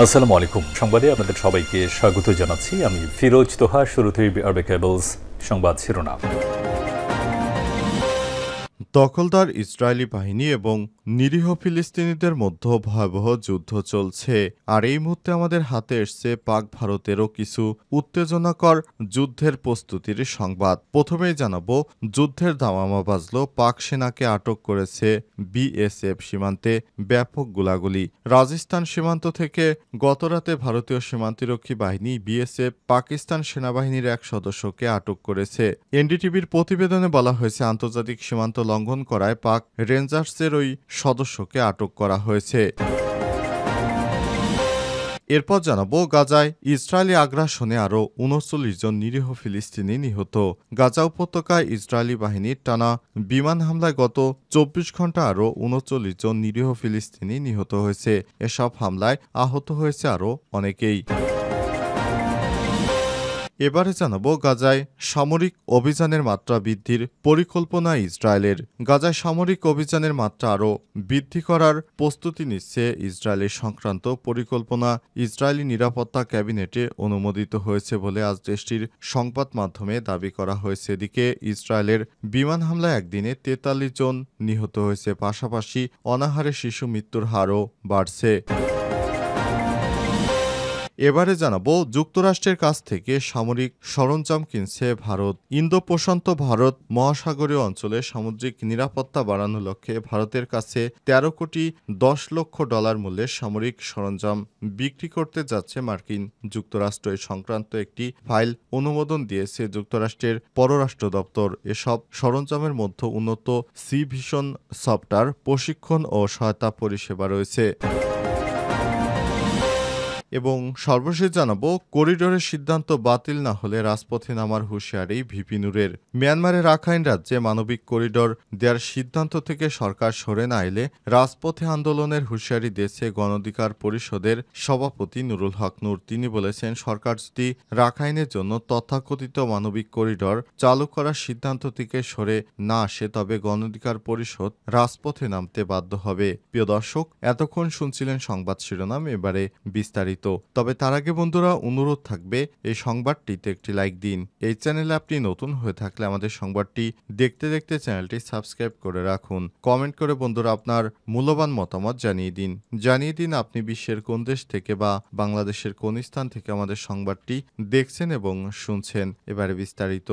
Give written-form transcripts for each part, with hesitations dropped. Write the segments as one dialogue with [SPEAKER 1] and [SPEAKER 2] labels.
[SPEAKER 1] আসসালামু আলাইকুম। সংবাদে আপনাদের সবাইকে স্বাগত জানাচ্ছি। আমি ফিরোজ তোহা। শুরুতেই আরবে কেবলস সংবাদ শিরোনাম।
[SPEAKER 2] দখলদার ইসরায়েলি বাহিনী এবং নিরীহ ফিলিস্তিনিদের মধ্যে ভয়াবহ যুদ্ধ চলছে। আর এই মুহূর্তে আমাদের হাতে এসছে পাক ভারতেরও কিছু উত্তেজনাকর যুদ্ধের প্রস্তুতির সংবাদ। প্রথমেই জানাবো, যুদ্ধের দামামা বাজল, পাক সেনাকে আটক করেছে বিএসএফ। সীমান্তে ব্যাপক গোলাগুলি। রাজস্থান সীমান্ত থেকে গতরাতে ভারতীয় সীমান্তরক্ষী বাহিনী বিএসএফ পাকিস্তান সেনাবাহিনীর এক সদস্যকে আটক করেছে। এনডিটিভির প্রতিবেদনে বলা হয়েছে, আন্তর্জাতিক সীমান্ত লঙ্ঘন করায় পাক রেঞ্জার্সের ওই সদস্যকে আটক করা হয়েছে। এরপর জানাবো, গাজায় ইসরায়েলি আগ্রাসনে আরও ৩৯ জন নিরীহ ফিলিস্তিনি নিহত। গাজা উপত্যকায় ইসরায়েলি বাহিনীর টানা বিমান হামলায় গত ২৪ ঘন্টা আরও ৩৯ জন নিরীহ ফিলিস্তিনি নিহত হয়েছে। এসব হামলায় আহত হয়েছে আরও অনেকেই। এবারে জানাবো, গাজায় সামরিক অভিযানের মাত্রা বৃদ্ধির পরিকল্পনা ইসরায়েলের। গাজায় সামরিক অভিযানের মাত্রা আরও বৃদ্ধি করার প্রস্তুতি নিচ্ছে ইসরায়েলের সংক্রান্ত পরিকল্পনা ইসরায়েলি নিরাপত্তা ক্যাবিনেটে অনুমোদিত হয়েছে বলে আজ দেশটির সংবাদ মাধ্যমে দাবি করা হয়েছে। এদিকে ইসরায়েলের বিমান হামলায় একদিনে ৪৩ জন নিহত হয়েছে। পাশাপাশি অনাহারে শিশু মৃত্যুর হারও বাড়ছে। এবারে জানাবো, যুক্তরাষ্ট্রের কাছ থেকে সামরিক সরঞ্জাম কিনছে ভারত। ইন্দো প্রশান্ত ভারত মহাসাগরীয় অঞ্চলে সামুদ্রিক নিরাপত্তা বাড়ানোর লক্ষ্যে ভারতের কাছে ১৩ কোটি ১০ লক্ষ ডলার মূল্যের সামরিক সরঞ্জাম বিক্রি করতে যাচ্ছে মার্কিন যুক্তরাষ্ট্র। এই সংক্রান্ত একটি ফাইল অনুমোদন দিয়েছে যুক্তরাষ্ট্রের পররাষ্ট্র দপ্তর। এসব সরঞ্জামের মধ্যে উন্নত সি ভিশন সফটওয়্যার, প্রশিক্ষণ ও সহায়তা পরিষেবা রয়েছে। এবং সর্বশেষ জানাবো, করিডোরের সিদ্ধান্ত বাতিল না হলে রাজপথে নামার হুঁশিয়ারি ভিপি নুরের। মিয়ানমারের রাখাইন রাজ্যে মানবিক করিডোর দেওয়ার সিদ্ধান্ত থেকে সরকার সরে না এলে রাজপথে আন্দোলনের হুঁশিয়ারি দিয়েছে গণ অধিকার পরিষদের সভাপতি নুরুল হক নূর। তিনি বলেছেন, সরকার যদি রাখাইনের জন্য তথাকথিত মানবিক করিডোর চালু করার সিদ্ধান্ত থেকে সরে না আসে তবে গণ অধিকার পরিষদ রাজপথে নামতে বাধ্য হবে। প্রিয় দর্শক, এতক্ষণ শুনছিলেন সংবাদ শিরোনাম। এবারে বিস্তারিত। তবে তার আগে বন্ধুরা, অনুরোধ থাকবে এই সংবাদটিতে একটি লাইক দিন। এই চ্যানেলে আপনি নতুন হয়ে থাকলে আমাদের সংবাদটি দেখতে দেখতে চ্যানেলটি সাবস্ক্রাইব করে রাখুন। কমেন্ট করে বন্ধুরা আপনার মূল্যবান মতামত জানিয়ে দিন আপনি বিশ্বের কোন দেশ থেকে বা বাংলাদেশের কোন স্থান থেকে আমাদের সংবাদটি দেখছেন এবং শুনছেন। এবারে বিস্তারিত।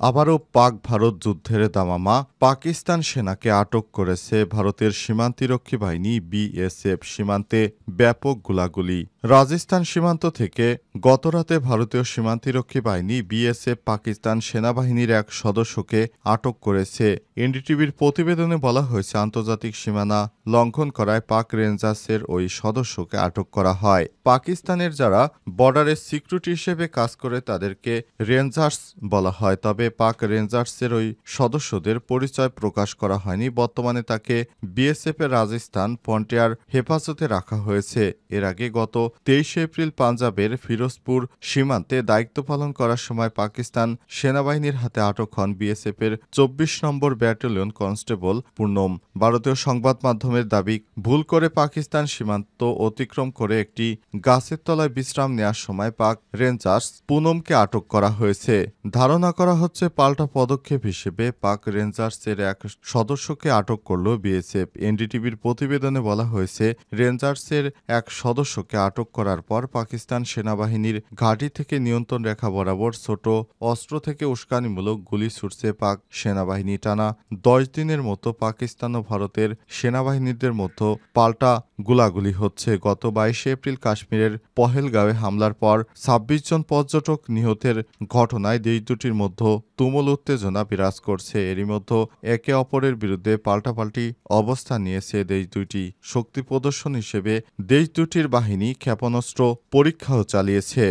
[SPEAKER 2] আবারও পাক ভারত যুদ্ধের দামামা। পাকিস্তান সেনাকে আটক করেছে ভারতের সীমান্তরক্ষী বাহিনী বিএসএফ। সীমান্তে ব্যাপক গোলাগুলি। রাজস্থান সীমান্ত থেকে গতরাতে ভারতীয় সীমান্তরক্ষী বাহিনী বিএসএফ পাকিস্তান সেনাবাহিনীর এক সদস্যকে আটক করেছে। এনডিটিভির প্রতিবেদনে বলা হয়েছে, আন্তর্জাতিক সীমানা লঙ্ঘন করায় পাক রেঞ্জার্সের ওই সদস্যকে আটক করা হয়। পাকিস্তানের যারা বর্ডারের সিকিউরিটি হিসেবে কাজ করে তাদেরকে রেঞ্জার্স বলা হয়। তবে পাক রেঞ্জার্সের ওই সদস্যদের পরিচয় প্রকাশ করা হয়নি। বর্তমানে তাকে বিএসএফের রাজস্থান ফ্রন্টিয়ার হেফাজতে রাখা হয়েছে। এর আগে গত ২৩ এপ্রিল পাঞ্জাবের ফিরোজপুর সীমান্তে দায়িত্ব পালন করার সময় পাকিস্তান সেনাবাহিনীর হাতে আটক হন বিএসএফের ২৪ নম্বর ব্যাটালিয়ন কনস্টেবল পুনম। ভারতীয় সংবাদ মাধ্যমের দাবি, ভুল করে পাকিস্তান সীমান্ত অতিক্রম করে একটি গাছের তলায় বিশ্রাম নেওয়ার সময় পাক রেঞ্জার্স পুনমকে আটক করা হয়েছে। ধারণা করা হচ্ছে পাল্টা পদক্ষেপ হিসেবে পাক রেঞ্জার্সের এক সদস্যকে আটক করল বিএসএফ। এনডিটিভির প্রতিবেদনে বলা হয়েছে, রেঞ্জার্সের এক সদস্যকে আটক করার পর পাকিস্তান সেনাবাহিনীর ঘাঁটি থেকে নিয়ন্ত্রণ রেখা বরাবর ছোট অস্ত্র থেকে উস্কানিমূলক গুলি ছুটছে পাক সেনাবাহিনী। টানা ১০ দিনের মতো পাকিস্তান ও ভারতের সেনাবাহিনীদের মধ্যে পাল্টা গোলাগুলি হচ্ছে। গত ২২ এপ্রিল কাশ্মীরের পহেলগাঁওয়ে হামলার পর ২৬ জন পর্যটক নিহতের ঘটনায় দেশ দুটির মধ্যে তুমুল উত্তেজনা বিরাজ করছে। এরই মধ্যে একে অপরের বিরুদ্ধে পাল্টাপাল্টি অবস্থান নিয়েছে দেশ দুটি। শক্তি প্রদর্শন হিসেবে দেশ দুটির বাহিনী ক্ষেপণাস্ত্র পরীক্ষাও চালিয়েছে।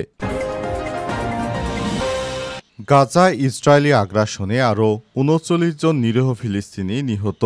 [SPEAKER 2] গাজায় ইসরায়েলি আগ্রাসনে আরও ৩৯ জন নিরীহ ফিলিস্তিনি নিহত।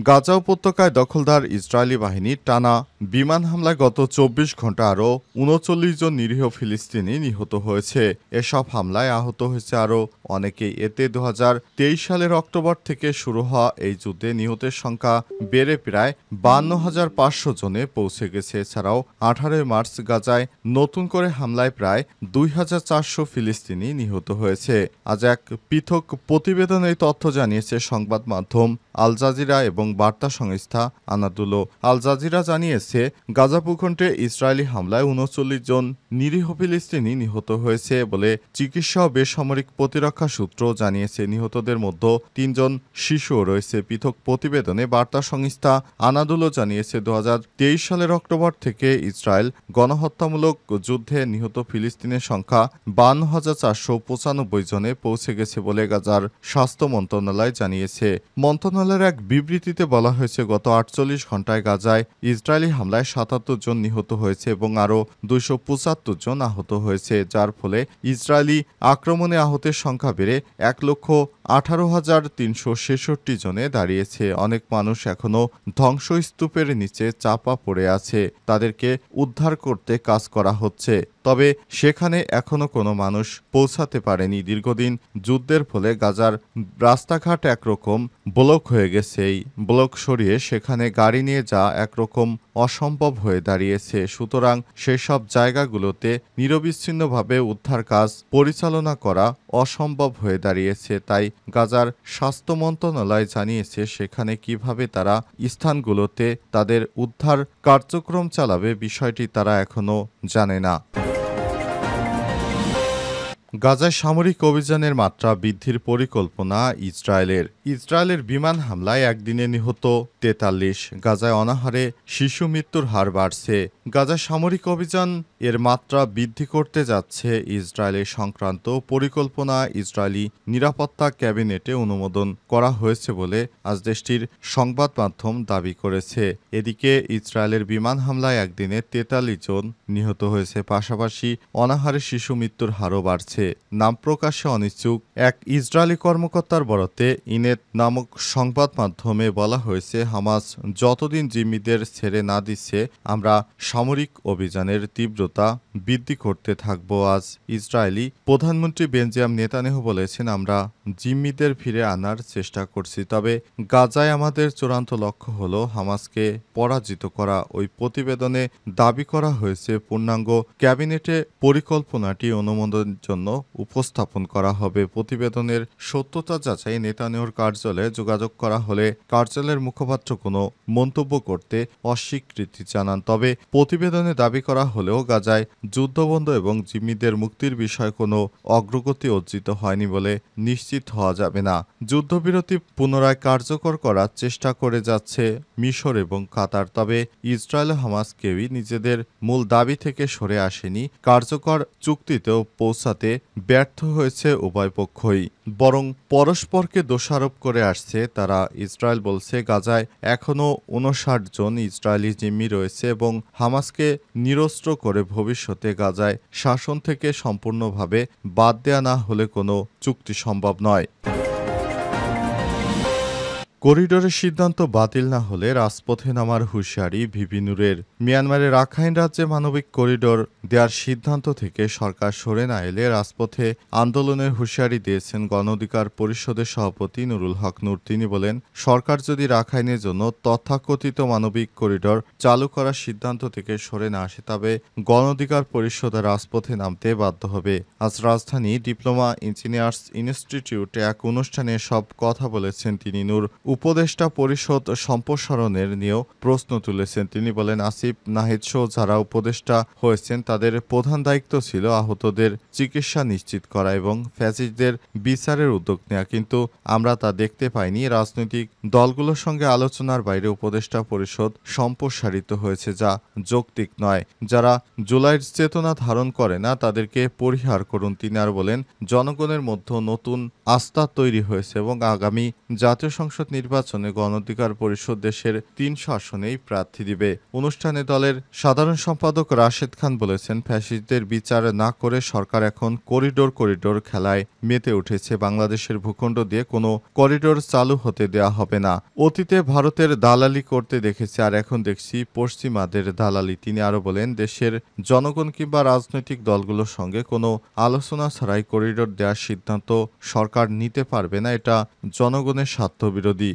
[SPEAKER 2] গাজা উপত্যকায় দখলদার ইসরায়েলি বাহিনী টানা বিমান হামলায় গত ২৪ ঘন্টা আরও ৩৯ জন নিরীহ ফিলিস্তিনি নিহত হয়েছে। এসব হামলায় আহত হয়েছে আরও অনেকেই। এতে ২০২৩ সালের অক্টোবর থেকে শুরু হওয়া এই যুদ্ধে নিহতের সংখ্যা বেড়ে প্রায় ৫২,৫০০ জনে পৌঁছে গেছে। এছাড়াও ১৮ মার্চ গাজায় নতুন করে হামলায় প্রায় ২,৪০০ ফিলিস্তিনি নিহত হয়েছে। আজ এক পৃথক প্রতিবেদনে এই তথ্য জানিয়েছে সংবাদ মাধ্যম আল জাজিরা এবং বার্তা সংস্থা আনাদুলো। আল জাজিরা জানিয়েছে, গাজা ভূখণ্ডে ইসরায়েলি হামলায় ৩৯ জন নিরীহ ফিলিস্তিনি নিহত হয়েছে বলে চিকিৎসা ও বেসামরিক প্রতিরক্ষা সূত্র জানিয়েছে। নিহতদের মধ্যে ৩ জন শিশুও রয়েছে। পৃথক প্রতিবেদনে বার্তা সংস্থা আনাদুলো জানিয়েছে, ২০২৩ সালের অক্টোবর থেকে ইসরায়েল গণহত্যামূলক যুদ্ধে নিহত ফিলিস্তিনের সংখ্যা ৫২,৪৯৫ জনে পৌঁছে গেছে বলে গাজার স্বাস্থ্য মন্ত্রণালয় জানিয়েছে। মন্ত্রণালয়ের এক বিবৃতিতে বলা হয়েছে, গত ৪৮ ঘন্টায় গাজায় ইসরায়েলি হামলায় ৭৭ জন নিহত হয়েছে এবং আরও ২৭৫ জন আহত হয়েছে, যার ফলে ইসরায়েলি আক্রমণে আহতের সংখ্যা বেড়ে ১,১৮,৩৬৬ জনে দাঁড়িয়েছে। অনেক মানুষ এখনও ধ্বংসস্তূপের নিচে চাপা পড়ে আছে। তাদেরকে উদ্ধার করতে কাজ করা হচ্ছে, তবে সেখানে এখনও কোনো মানুষ পৌঁছাতে পারেনি। দীর্ঘদিন যুদ্ধের ফলে গাজার রাস্তাঘাট একরকম ব্লক হয়ে গেছে। এই ব্লক সরিয়ে সেখানে গাড়ি নিয়ে যাওয়া একরকম অসম্ভব হয়ে দাঁড়িয়েছে। সুতরাং সেসব জায়গাগুলোতে নিরবিচ্ছিন্নভাবে উদ্ধার কাজ পরিচালনা করা অসম্ভব হয়ে দাঁড়িয়েছে। তাই গাজার স্বাস্থ্য মন্ত্রণালয় জানিয়েছে, সেখানে কিভাবে তারা স্থানগুলোতে তাদের উদ্ধার কার্যক্রম চালাবে বিষয়টি তারা এখনও জানে না। গাজায় সামরিক অভিযানের মাত্রা বৃদ্ধির পরিকল্পনা ইসরায়েলের বিমান হামলায় একদিনে নিহত ৪৩। গাজায় অনাহারে শিশু মৃত্যুর হার বাড়ছে। গাজায় সামরিক অভিযান এর মাত্রা বৃদ্ধি করতে যাচ্ছে ইসরায়েলের সংক্রান্ত পরিকল্পনা ইসরায়েলি নিরাপত্তা ক্যাবিনেটে অনুমোদন করা হয়েছে বলে আজ দেশটির সংবাদ মাধ্যম দাবি করেছে। এদিকে ইসরায়েলের বিমান হামলায় একদিনে ৪৩ জন নিহত হয়েছে। পাশাপাশি অনাহারে শিশু মৃত্যুর হারও বাড়ছে। নাম প্রকাশে অনিচ্ছুক এক ইসরায়েলি কর্মকর্তার বরাতে ইনেট নামক সংবাদ মাধ্যমে বলা হয়েছে, হামাস যতদিন জিম্মিদের ছেড়ে না দিচ্ছে আমরা সামরিক অভিযানের তীব্রতা বৃদ্ধি করতে থাকব। আজ ইসরায়েলি প্রধানমন্ত্রী বেঞ্জামিন নেতানিয়াহু বলেছেন, আমরা জিম্মিদের ফিরে আনার চেষ্টা করছি, তবে গাজায় আমাদের চূড়ান্ত লক্ষ্য হল হামাসকে পরাজিত করা। ওই প্রতিবেদনে দাবি করা হয়েছে, পূর্ণাঙ্গ ক্যাবিনেটে পরিকল্পনাটি অনুমোদনের জন্য উপস্থাপন করা হবে। প্রতিবেদনের সত্যতা যাচাই নেতানিয়াহুর কার্যালয়ে যোগাযোগ করা হলে কার্যালয়ের মুখপাত্র কোনো মন্তব্য করতে অস্বীকৃতি জানান। তবে প্রতিবেদনে দাবি করা হলেও গাজায় যুদ্ধবন্ধ এবং জিম্মিদের মুক্তির বিষয়ে কোনো অগ্রগতি অর্জিত হয়নি বলে নিশ্চিত হওয়া যাবে না। যুদ্ধবিরতি পুনরায় কার্যকর করার চেষ্টা করে যাচ্ছে মিশর এবং কাতার, তবে ইসরায়েল ও হামাস কেউই নিজেদের মূল দাবি থেকে সরে আসেনি। কার্যকর চুক্তিতেও পৌঁছাতে ব্যর্থ হয়েছে উভয় পক্ষই, বরং পরস্পরকে দোষারোপ করে আসছে তারা। ইসরায়েল বলছে, গাজায় এখনও ৫৯ জন ইসরায়েলি জিম্মি রয়েছে এবং হামাসকে নিরস্ত্র করে ভবিষ্যতে গাজায় শাসন থেকে সম্পূর্ণভাবে বাদ দেয়া না হলে কোনো চুক্তি সম্ভব নয়। করিডোরের সিদ্ধান্ত বাতিল না হলে রাজপথে নামার হুঁশিয়ারি ভিপি নুরের। মিয়ানমারের রাখাইন রাজ্যে মানবিক করিডোর দেওয়ার সিদ্ধান্ত থেকে সরকার সরে না এলে রাজপথে আন্দোলনের হুঁশিয়ারি দিয়েছেন গণ অধিকার পরিষদের সভাপতি নুরুল হক নূর। তিনি বলেন, সরকার যদি রাখাইনের জন্য তথাকথিত মানবিক করিডোর চালু করার সিদ্ধান্ত থেকে সরে না আসে, তবে গণ অধিকার পরিষদ রাজপথে নামতে বাধ্য হবে। আজ রাজধানী ডিপ্লোমা ইঞ্জিনিয়ার্স ইনস্টিটিউটে এক অনুষ্ঠানে সব কথা বলেছেন তিনি। নূর উপদেষ্টা পরিষদ সম্প্রসারণের নিয়েও প্রশ্ন তুলেছেন। তিনি বলেন, আসিফ নাহিদ সহ যারা উপদেষ্টা হয়েছেন তাদের প্রধান দায়িত্ব ছিল আহতদের চিকিৎসা নিশ্চিত করা এবং ফ্যাসিস্টদের বিচারের উদ্যোগ নেওয়া, কিন্তু আমরা তা দেখতে পাইনি। রাজনৈতিক দলগুলোর সঙ্গে আলোচনার বাইরে উপদেষ্টা পরিষদ সম্প্রসারিত হয়েছে, যা যৌক্তিক নয়। যারা জুলাইয়ের চেতনা ধারণ করে না তাদেরকে পরিহার করুন। তিনি আর বলেন, জনগণের মধ্যে নতুন আস্থা তৈরি হয়েছে এবং আগামী জাতীয় সংসদ নির্বাচনে গণ অধিকার পরিষদ দেশের ৩০০ আসনেই প্রার্থী দিবে। অনুষ্ঠানে দলের সাধারণ সম্পাদক রাশেদ খান বলেছেন, ফ্যাসিস্টদের বিচার না করে সরকার এখন করিডোর খেলায় মেতে উঠেছে। বাংলাদেশের ভূখণ্ড দিয়ে কোনো করিডোর চালু হতে দেয়া হবে না। অতীতে ভারতের দালালি করতে দেখেছি, আর এখন দেখছি পশ্চিমাদের দালালি। তিনি আরও বলেন, দেশের জনগণ কিংবা রাজনৈতিক দলগুলোর সঙ্গে কোনো আলোচনা ছাড়াই করিডোর দেওয়ার সিদ্ধান্ত সরকার নিতে পারবে না। এটা জনগণের স্বার্থবিরোধী।